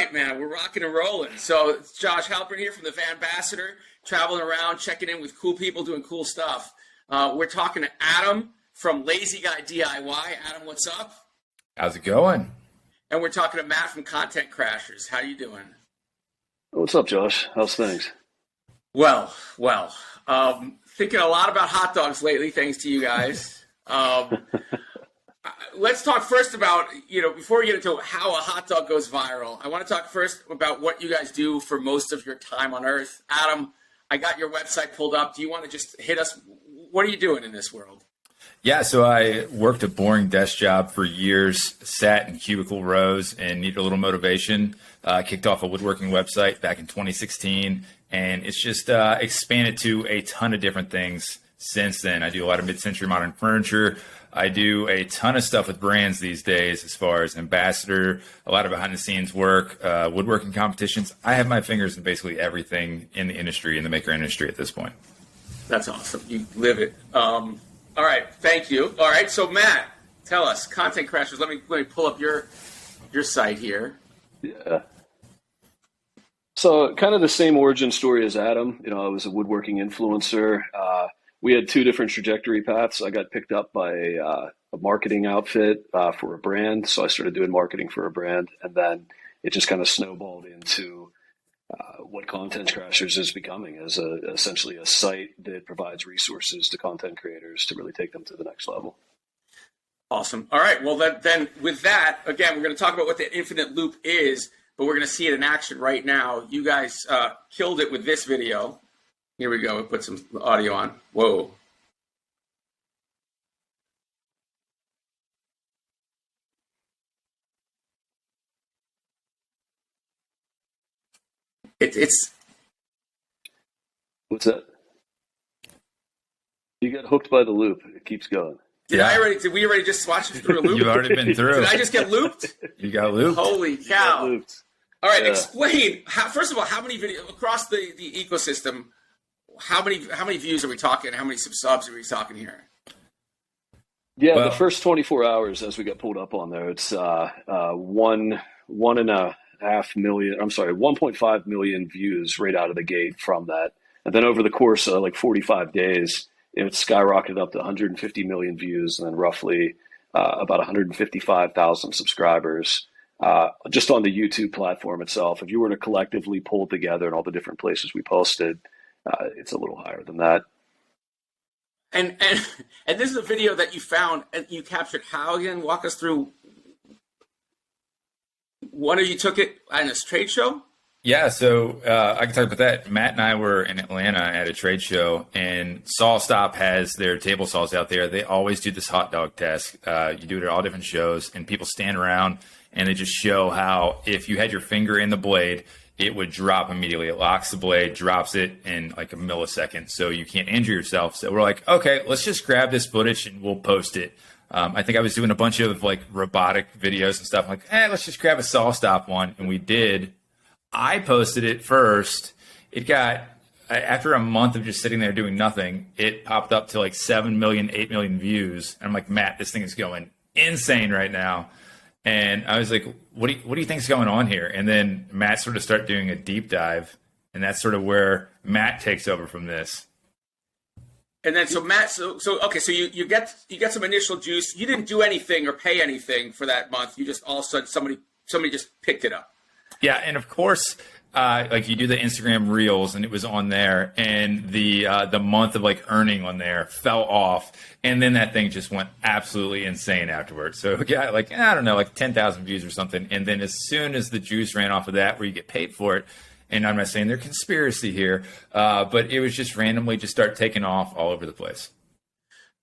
right, man. We're rocking and rolling. So it's Josh Halpern here from the VanBassador, traveling around, checking in with cool people, doing cool stuff. We're talking to Adam from Lazy Guy DIY. Adam, what's up? How's it going? And we're talking to Matt from Content Crashers. How you doing? What's up, Josh? How's things? Well. Thinking a lot about hot dogs lately, thanks to you guys. Let's talk first about, before we get into how a hot dog goes viral, I want to talk first about what you guys do for most of your time on Earth. Adam, I got your website pulled up. Do you want to just hit us? What are you doing in this world? Yeah, so I worked a boring desk job for years, sat in cubicle rows and needed a little motivation. Kicked off a woodworking website back in 2016, and it's just expanded to a ton of different things since then. I do a lot of mid-century modern furniture. I do a ton of stuff with brands these days as far as ambassador, a lot of behind-the-scenes work, woodworking competitions. I have my fingers in basically everything in the industry, in the maker industry at this point. That's awesome. You live it. All right, thank you. All right, so Matt, tell us, Content Crashers. Let me pull up your site here. Yeah. So kind of the same origin story as Adam. I was a woodworking influencer. We had two different trajectory paths. I got picked up by a marketing outfit for a brand. So I started doing marketing for a brand. And then it just kind of snowballed into what Content Crashers is becoming, as essentially a site that provides resources to content creators to really take them to the next level. Awesome. All right. Well, then with that, again, we're going to talk about what the infinite loop is, but we're going to see it in action right now. You guys killed it with this video. Here we go. We'll put some audio on. Whoa. It's. What's that? You get hooked by the loop. It keeps going. Did we already just watch it through a loop? You've already been through. Did I just get looped? You got looped. Holy cow. Looped. All right, explain. First of all, how many videos across the ecosystem, how many views are we talking? How many subs are we talking here? Yeah, well, the first 24 hours as we got pulled up on there, it's 1.5 million views right out of the gate from that. And then over the course of like 45 days, it skyrocketed up to 150 million views and then roughly about 155,000 subscribers just on the YouTube platform itself. If you were to collectively pull together in all the different places we posted, it's a little higher than that. And this is a video that you found and you captured. How again? Walk us through. One of you took it at this trade show? Yeah, so I can talk about that. Matt and I were in Atlanta at a trade show, and Saw Stop has their table saws out there. They always do this hot dog test. You do it at all different shows, and people stand around, and they just show how if you had your finger in the blade, it would drop immediately. It locks the blade, drops it in like a millisecond, so you can't injure yourself. So we're like, okay, let's just grab this footage, and we'll post it. I think I was doing a bunch of like robotic videos and stuff. I'm like, let's just grab a Saw Stop one, and we did. I posted it first. It got, after a month of just sitting there doing nothing, it popped up to like 7 million, 8 million views. And I'm like, Matt, this thing is going insane right now. And I was like, what do you think is going on here? And then Matt sort of started doing a deep dive. And that's sort of where Matt takes over from this. And then so Matt, so you get some initial juice. You didn't do anything or pay anything for that month. You just all of a sudden somebody just picked it up. Yeah, and of course, like you do the Instagram Reels, and it was on there, and the month of like earning on there fell off, and then that thing just went absolutely insane afterwards. So yeah, like I don't know, like 10,000 views or something, and then as soon as the juice ran off of that, where you get paid for it, and I'm not saying there's conspiracy here, but it was just randomly just start taking off all over the place.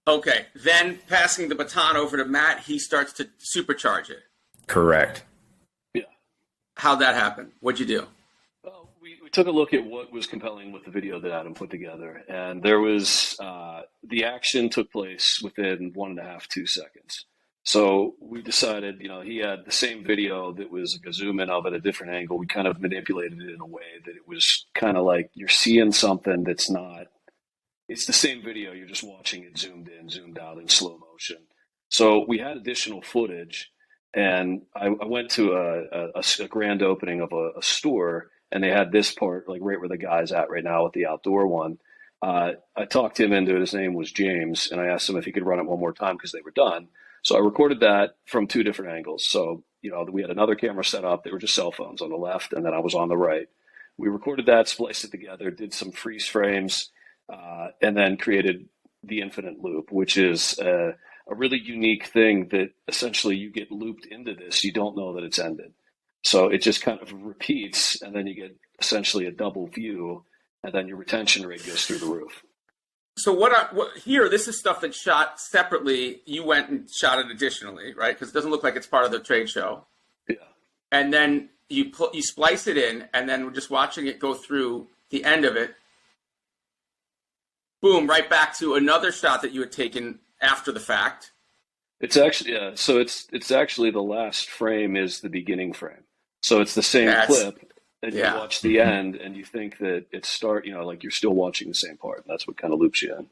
Okay, then passing the baton over to Matt, he starts to supercharge it. Correct. How'd that happen? What'd you do? Well, we took a look at what was compelling with the video that Adam put together. And there was, the action took place within 1.5, 2 seconds. So we decided, he had the same video that was like a zoom in of at a different angle. We kind of manipulated it in a way that it was kind of like you're seeing something that's not, it's the same video. You're just watching it zoomed in, zoomed out in slow motion. So we had additional footage. And I went to a grand opening of a store, and they had this part like right where the guy's at right now with the outdoor one. I talked him into it. His name was James, and I asked him if he could run it one more time because they were done. So I recorded that from two different angles. So, we had another camera set up. They were just cell phones on the left, and then I was on the right. We recorded that, spliced it together, did some freeze frames, and then created the infinite loop, which is a really unique thing that essentially you get looped into this. You don't know that it's ended. So it just kind of repeats, and then you get essentially a double view, and then your retention rate goes through the roof. So what here, this is stuff that's shot separately. You went and shot it additionally, right? Because it doesn't look like it's part of the trade show. Yeah. And then you splice it in, and then we're just watching it go through the end of it. Boom, right back to another shot that you had taken after the fact. It's actually, yeah. So it's actually the last frame is the beginning frame. So it's the same clip. And you watch the end, and you think that it's like you're still watching the same part. And that's what kind of loops you in.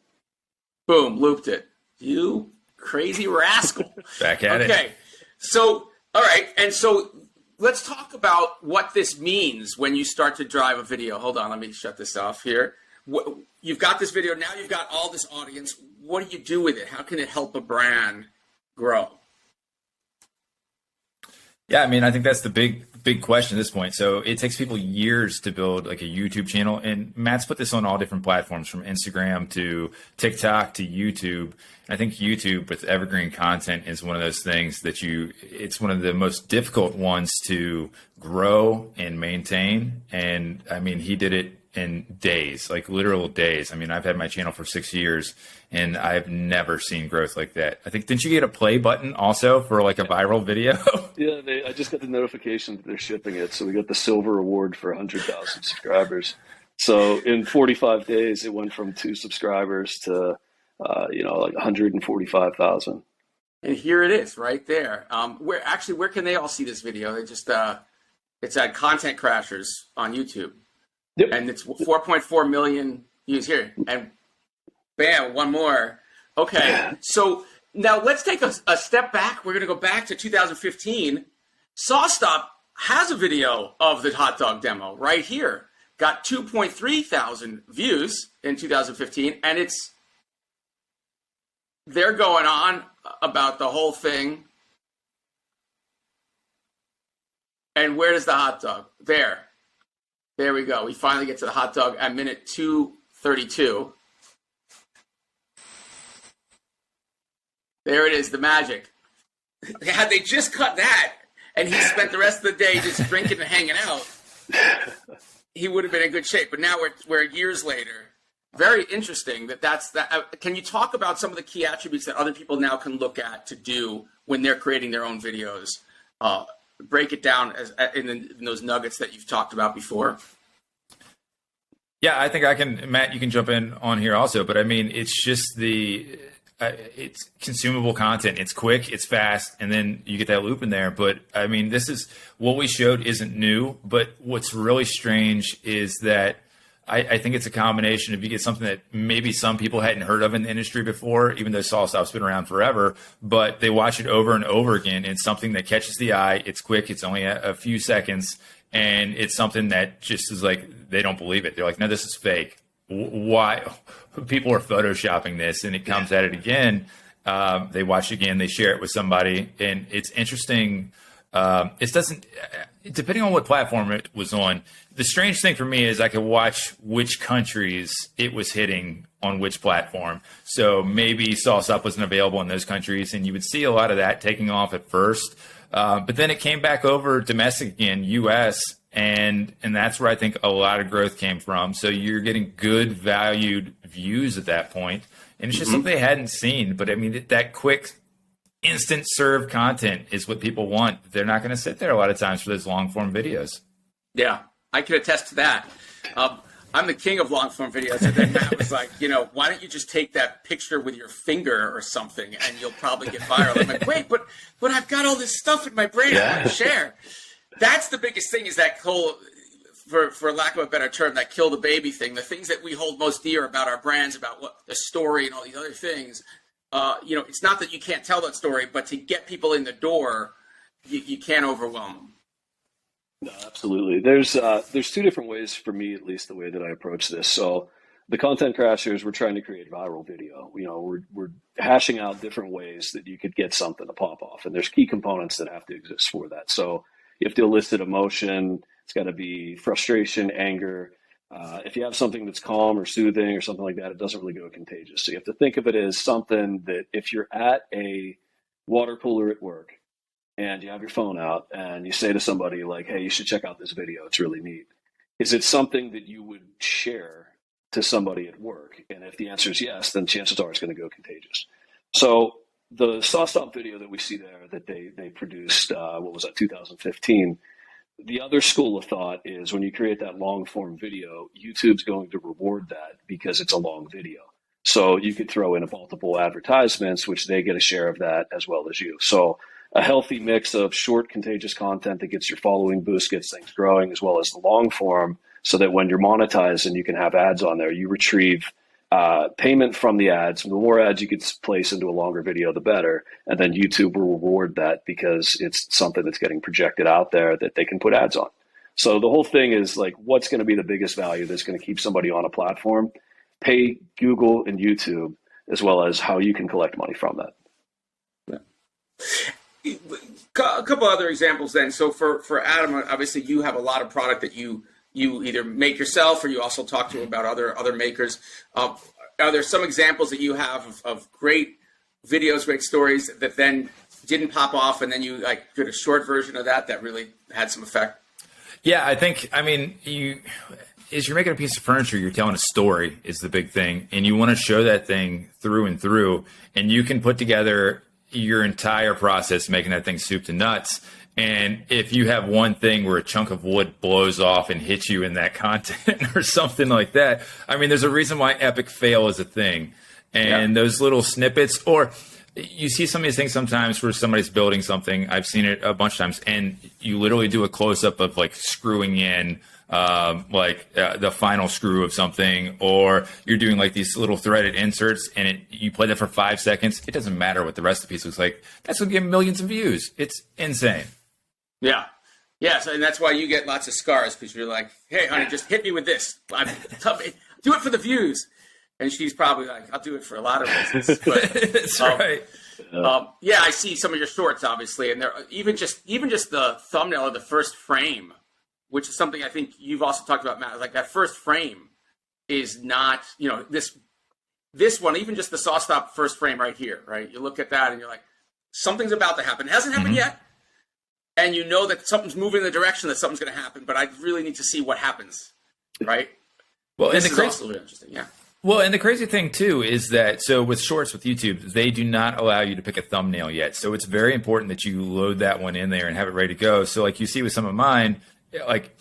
Boom, looped it. You crazy rascal. Back at it. Okay, so, all right. And so let's talk about what this means when you start to drive a video. Hold on, let me shut this off here. You've got this video. Now you've got all this audience. What do you do with it? How can it help a brand grow? Yeah, I mean, I think that's the big question at this point. So it takes people years to build like a YouTube channel, and Matt's put this on all different platforms from Instagram to TikTok to YouTube. I think YouTube with evergreen content is one of those things that it's one of the most difficult ones to grow and maintain. And I mean, he did it in days, like literal days. I mean, I've had my channel for 6 years and I've never seen growth like that. I think, didn't you get a play button also for like a viral video? Yeah, I just got the notification that they're shipping it. So we got the silver award for 100,000 subscribers. So in 45 days, it went from 2 subscribers to, like 145,000. And here it is right there. Where can they all see this video? They just, it's at Content Crashers on YouTube. Yep. And it's 4.4 million views here. And bam, one more. Okay, so now let's take a step back. We're going to go back to 2015. SawStop has a video of the hot dog demo right here. Got 2.3 thousand views in 2015, and they're going on about the whole thing. And where does the hot dog? There we go. We finally get to the hot dog at minute 2:32. There it is, the magic. Had they just cut that and he spent the rest of the day just drinking and hanging out, he would have been in good shape. But now we're years later. Very interesting that's that. Can you talk about some of the key attributes that other people now can look at to do when they're creating their own videos? Break it down in those nuggets that you've talked about before. Yeah, I think I can, Matt, you can jump in on here also, but I mean, it's just it's consumable content. It's quick, it's fast, and then you get that loop in there. But I mean, this is what we showed isn't new, but what's really strange is that I think it's a combination of you get something that maybe some people hadn't heard of in the industry before, even though SawStop's been around forever, but they watch it over and over again. It's something that catches the eye. It's quick. It's only a few seconds. And it's something that just is like, they don't believe it. They're like, no, this is fake. Why? People are photoshopping this, and it comes at it again. They watch it again. They share it with somebody. And it's interesting. Depending on what platform it was on, the strange thing for me is I could watch which countries it was hitting on which platform. So maybe SawStop wasn't available in those countries, and you would see a lot of that taking off at first. But then it came back over domestic again, US, and that's where I think a lot of growth came from. So you're getting good valued views at that point. And it's just something they hadn't seen. But I mean, that quick instant serve content is what people want. They're not going to sit there a lot of times for those long form videos. Yeah, I can attest to that. I'm the king of long form videos. And then Matt was like, why don't you just take that picture with your finger or something and you'll probably get viral. I'm like, wait, but I've got all this stuff in my brain I want to share. That's the biggest thing, is that whole, for lack of a better term, that kill the baby thing. The things that we hold most dear about our brands, about what the story and all these other things. It's not that you can't tell that story, but to get people in the door, you can't overwhelm them. No, absolutely. There's two different ways for me, at least the way that I approach this. So the content crashers, we're trying to create viral video. We're hashing out different ways that you could get something to pop off, and there's key components that have to exist for that. So you have to elicit emotion. It's got to be frustration, anger. If you have something that's calm or soothing or something like that, it doesn't really go contagious. So you have to think of it as something that if you're at a water cooler at work and you have your phone out and you say to somebody like, hey, you should check out this video, it's really neat. Is it something that you would share to somebody at work? And if the answer is yes, then chances are it's going to go contagious. So the SawStop video that we see there that they produced, 2015, the other school of thought is when you create that long form video, YouTube's going to reward that because it's a long video. So you could throw in multiple advertisements, which they get a share of that as well as you. So a healthy mix of short, contagious content that gets your following boost, gets things growing, as well as the long form, so that when you're monetized and you can have ads on there, you retrieve payment from the ads. The more ads you could place into a longer video, the better. And then YouTube will reward that because it's something that's getting projected out there that they can put ads on. So the whole thing is like, what's going to be the biggest value that's going to keep somebody on a platform? Pay Google and YouTube, as well as how you can collect money from that. Yeah. A couple other examples then. So for Adam, obviously you have a lot of product that you either make yourself or you also talk to about other makers. Are there some examples that you have of great videos, great stories that then didn't pop off and then you like did a short version of that really had some effect? Yeah, as you're making a piece of furniture, you're telling a story is the big thing. And you want to show that thing through and through. And you can put together your entire process making that thing soup to nuts. And if you have one thing where a chunk of wood blows off and hits you in that content or something like that, I mean, there's a reason why epic fail is a thing. And those little snippets, or you see some of these things sometimes where somebody's building something. I've seen it a bunch of times, and you literally do a close up of like screwing in the final screw of something, or you're doing like these little threaded inserts, and you play that for 5 seconds. It doesn't matter what the rest of the piece looks like. That's going to get millions of views. It's insane. Yeah. Yeah. So, and that's why you get lots of scars, because you're like, hey, honey, just hit me with this. Do it for the views. And she's probably like, I'll do it for a lot of reasons. But, that's right. Yeah, I see some of your shorts, obviously, and they're even just the thumbnail of the first frame, which is something I think you've also talked about, Matt. Like that first frame is not, this one, even just the SawStop first frame right here, right? You look at that and you're like, something's about to happen. It hasn't happened yet. And you know that something's moving in the direction that something's going to happen, but I really need to see what happens, right? Well, this is also really interesting, yeah. Well, and the crazy thing, too, is that so with shorts with YouTube, they do not allow you to pick a thumbnail yet. So it's very important that you load that one in there and have it ready to go. So like you see with some of mine, like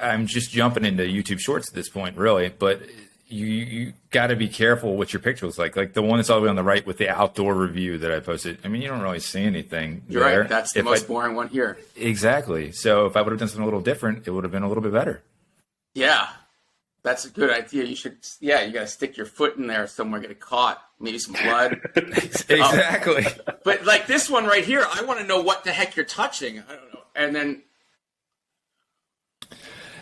I'm just jumping into YouTube shorts at this point, really. But you got to be careful what your picture looks like. Like the one that's all the way on the right with the outdoor review that I posted. I mean, you don't really see anything. You're there. Right. That's the most boring one here. Exactly. So if I would have done something a little different, it would have been a little bit better. Yeah. That's a good idea. You should, you got to stick your foot in there somewhere, get it caught, maybe some blood. Exactly. But like this one right here, I want to know what the heck you're touching. I don't know. And then,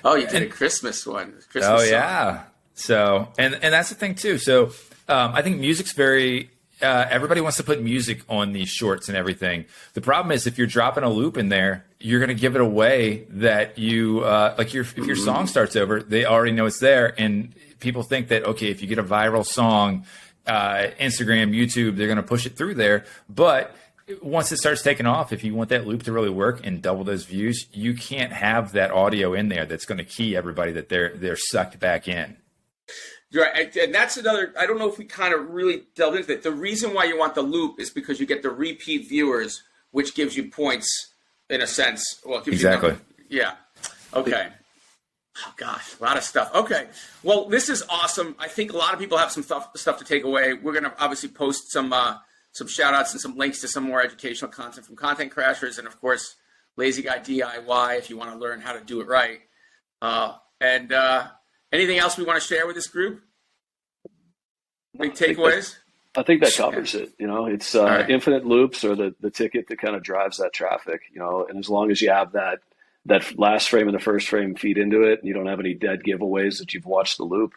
you did a Christmas one. Christmas song. Yeah. So, and that's the thing too. So, I think music's very, everybody wants to put music on these shorts and everything. The problem is if you're dropping a loop in there, you're going to give it away that you, if your song starts over, they already know it's there. And people think that, okay, if you get a viral song, Instagram, YouTube, they're going to push it through there. But once it starts taking off, if you want that loop to really work and double those views, you can't have that audio in there that's going to key everybody that they're sucked back in. Right, and that's another, I don't know if we kind of really delved into it. The reason why you want the loop is because you get the repeat viewers, which gives you points in a sense. Well, it gives exactly. Yeah. Okay. Oh, gosh, a lot of stuff. Okay. Well, this is awesome. I think a lot of people have some stuff to take away. We're going to obviously post some shout outs and some links to some more educational content from Content Crashers. And of course, Lazy Guy DIY if you want to learn how to do it right. Anything else we want to share with this group? Big takeaways? I think that covers it. It's right. infinite loops or the ticket that kind of drives that traffic, and as long as you have that last frame and the first frame feed into it, and you don't have any dead giveaways that you've watched the loop,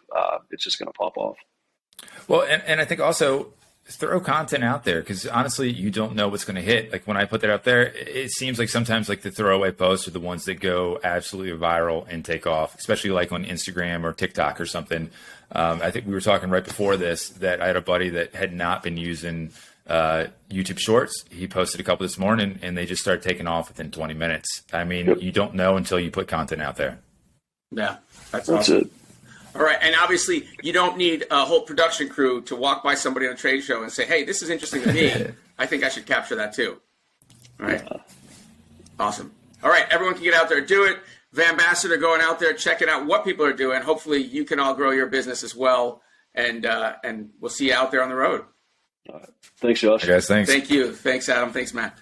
it's just going to pop off. Well, and I think also throw content out there, because honestly, you don't know what's going to hit. Like when I put that out there, it seems like sometimes like the throwaway posts are the ones that go absolutely viral and take off, especially like on Instagram or TikTok or something. I think we were talking right before this that I had a buddy that had not been using YouTube Shorts. He posted a couple this morning and they just started taking off within 20 minutes. I mean, you don't know until you put content out there. Yeah, that's awesome. It. All right, and obviously you don't need a whole production crew to walk by somebody on a trade show and say, hey, this is interesting to me. I think I should capture that too. All right. Yeah. Awesome. All right, everyone can get out there and do it. VanBassador going out there, checking out what people are doing. Hopefully you can all grow your business as well, and we'll see you out there on the road. All right. Thanks, Josh. Hey guys, thanks. Thank you. Thanks, Adam. Thanks, Matt.